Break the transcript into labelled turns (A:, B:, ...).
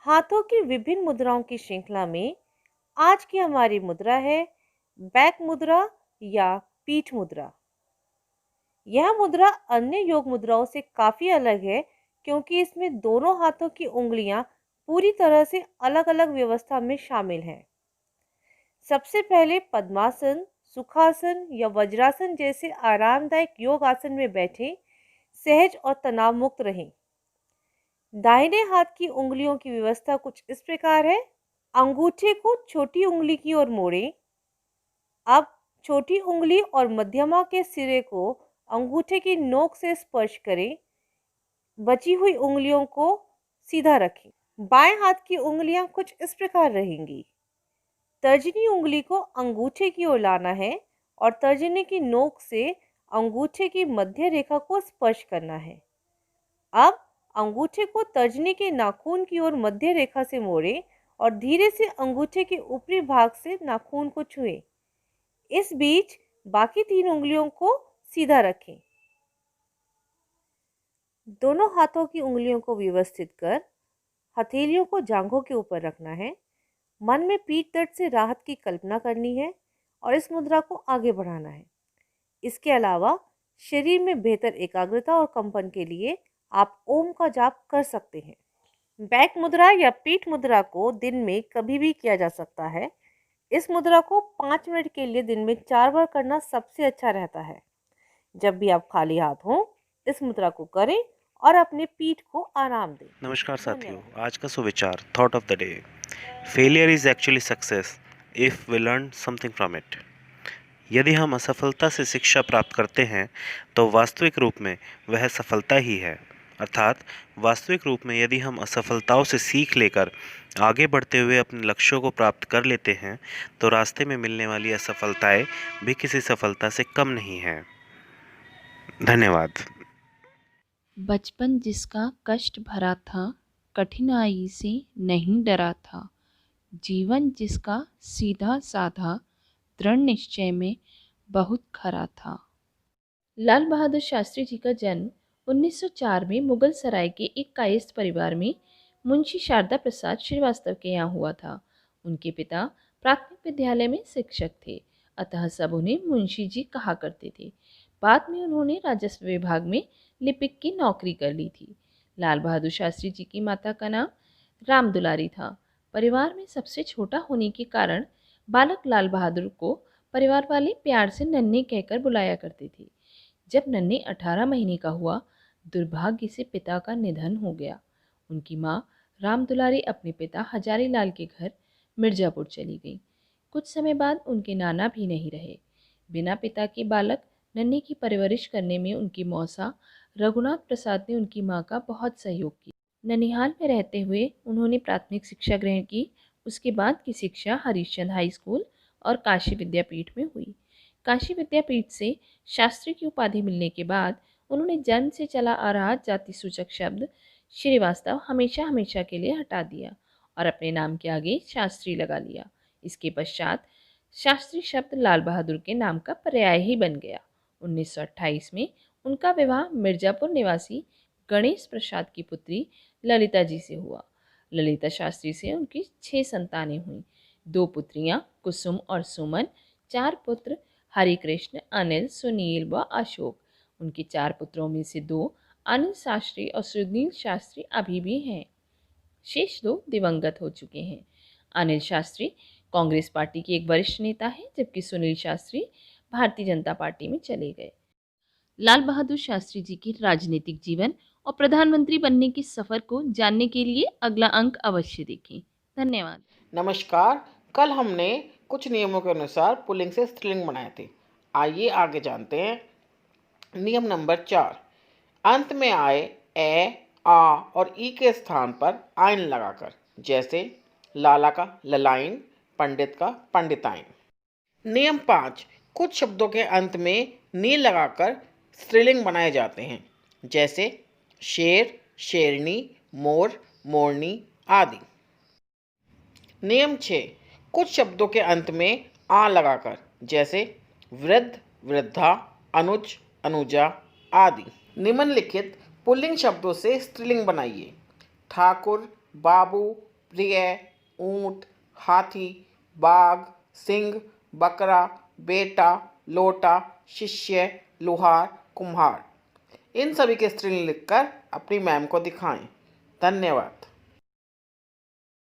A: हाथों की विभिन्न मुद्राओं की श्रृंखला में आज की हमारी मुद्रा है बैक मुद्रा या पीठ मुद्रा। यह मुद्रा अन्य योग मुद्राओं से काफी अलग है क्योंकि इसमें दोनों हाथों की उंगलियां पूरी तरह से अलग-अलग व्यवस्था में शामिल हैं। सबसे पहले पद्मासन, सुखासन या वज्रासन जैसे आरामदायक योग आसन में बैठें, सहज और तनाव मुक्त रहें। दाहिने हाथ की उंगलियों की व्यवस्था कुछ इस प्रकार है। अंगूठे को छोटी उंगली की ओर मोड़ें। अब छोटी उंगली और मध्यमा के सिरे को अंगूठे की नोक से स्पर्श करें। बची हुई उंगलियों को सीधा रखें। बाएं हाथ की उंगलियां कुछ इस प्रकार रहेंगी। तर्जनी उंगली को अंगूठे की ओर लाना है और तर्जनी की नोक से अंगूठे की मध्य रेखा को स्पर्श करना है। अब अंगूठे को तर्जनी के नाखून की ओर मध्य रेखा से मोड़ें और धीरे से अंगूठे के ऊपरी भाग से नाखून को छुएं। इस बीच बाकी 3 उंगलियों को सीधा रखें। दोनों हाथों की उंगलियों को व्यवस्थित कर हथेलियों को जांघों के ऊपर रखना है। मन में पीठ दर्द से राहत की कल्पना करनी है और इस मुद्रा को आगे बढ़ाना है। इसके अलावा शरीर में बेहतर एकाग्रता और कंपन के लिए आप ओम का जाप कर सकते हैं। बैक मुद्रा या पीठ मुद्रा को दिन में कभी भी किया जा सकता है। इस मुद्रा को 5 मिनट के लिए दिन में 4 बार करना सबसे अच्छा रहता है। जब भी आप खाली हाथ हों, इस मुद्रा को करें और अपने पीठ को आराम दें।
B: नमस्कार साथियों,
A: धन्यवाद।
B: आज का सुविचार thought of the day. Failure is actually success if we learn something from it. यदि हम असफलता से शिक्षा प्राप्त करते हैं तो वास्तविक रूप में वह सफलता ही है। अर्थात वास्तविक रूप में यदि हम असफलताओं से सीख लेकर आगे बढ़ते हुए अपने लक्ष्यों को प्राप्त कर लेते हैं तो रास्ते में मिलने वाली असफलताएं भी किसी सफलता से कम नहीं हैं। धन्यवाद।
C: बचपन जिसका कष्ट भरा था, कठिनाई से नहीं डरा था। जीवन जिसका सीधा साधा, दृढ़ निश्चय में बहुत खरा था। लाल बहादुर शास्त्री जी का जन्म 1904 में मुगल सराय के एक कायस्थ परिवार में मुंशी शारदा प्रसाद श्रीवास्तव के यहाँ हुआ था। उनके पिता प्राथमिक विद्यालय में शिक्षक थे, अतः सब उन्हें मुंशी जी कहा करते थे। बाद में उन्होंने राजस्व विभाग में लिपिक की नौकरी कर ली थी। लाल बहादुर शास्त्री जी की माता का नाम राम दुलारी था। परिवार में सबसे छोटा होने के कारण बालक लाल बहादुर को परिवार वाले प्यार से नन्हे कहकर बुलाया करते थे। जब नन्हे 18 महीने का हुआ, दुर्भाग्य से पिता का निधन हो गया। उनकी माँ राम दुलारी अपने पिता हजारी लाल के घर मिर्जापुर चली गई। कुछ समय बाद उनके नाना भी नहीं रहे। बिना पिता के बालक नन्हे की परवरिश करने में उनकी मौसा रघुनाथ प्रसाद ने उनकी माँ का बहुत सहयोग किया। ननिहाल में रहते हुए उन्होंने प्राथमिक शिक्षा ग्रहण की। उसके बाद की शिक्षा हरिश्चंद्र हाई स्कूल और काशी विद्यापीठ में हुई। काशी विद्यापीठ से शास्त्री की उपाधि मिलने के बाद उन्होंने जन्म से चला आ रहा जाति सूचक शब्द श्रीवास्तव हमेशा हमेशा के लिए हटा दिया और अपने नाम के आगे शास्त्री लगा लिया। इसके पश्चात शास्त्री शब्द लाल बहादुर के नाम का पर्याय ही बन गया। 1928 में उनका विवाह मिर्जापुर निवासी गणेश प्रसाद की पुत्री ललिता जी से हुआ। ललिता शास्त्री से उनकी 6 संतानें हुईं। 2 पुत्रियां कुसुम और सुमन, 4 पुत्र हरिकृष्ण, अनिल, सुनील व अशोक। उनके 4 पुत्रों में से 2 अनिल शास्त्री और सुनील शास्त्री अभी भी हैं। शेष 2 दिवंगत हो चुके हैं। अनिल शास्त्री कांग्रेस पार्टी के एक वरिष्ठ नेता हैं, जबकि सुनील शास्त्री भारतीय जनता पार्टी में चले गए। लाल बहादुर शास्त्री जी के राजनीतिक जीवन और प्रधानमंत्री बनने के सफर को जानने के लिए अगला अंक अवश्य देखें। धन्यवाद।
D: नमस्कार। कल हमने कुछ नियमों के अनुसार पुल्लिंग से स्त्रीलिंग बनाए थे। आइए आगे जानते हैं। नियम नंबर 4, अंत में आए ए, आ और ई के स्थान पर आइन लगाकर, जैसे लाला का ललाइन, पंडित का पंडिताइन। नियम 5, कुछ शब्दों के अंत में नी लगाकर स्त्रीलिंग बनाए जाते हैं, जैसे शेर, शेरनी, मोर, मोरनी आदि। नियम 6, कुछ शब्दों के अंत में आ लगाकर, जैसे वृद्ध, वृद्धा, अनुज, अनुजा आदि। निम्नलिखित पुल्लिंग शब्दों से स्त्रीलिंग बनाइए। ठाकुर, बाबू, प्रिय, ऊंट, हाथी, बाघ, सिंह, बकरा, बेटा, लोटा, शिष्य, लोहार, कुम्हार। इन सभी के स्त्रीलिंग लिखकर अपनी मैम को दिखाएं। धन्यवाद।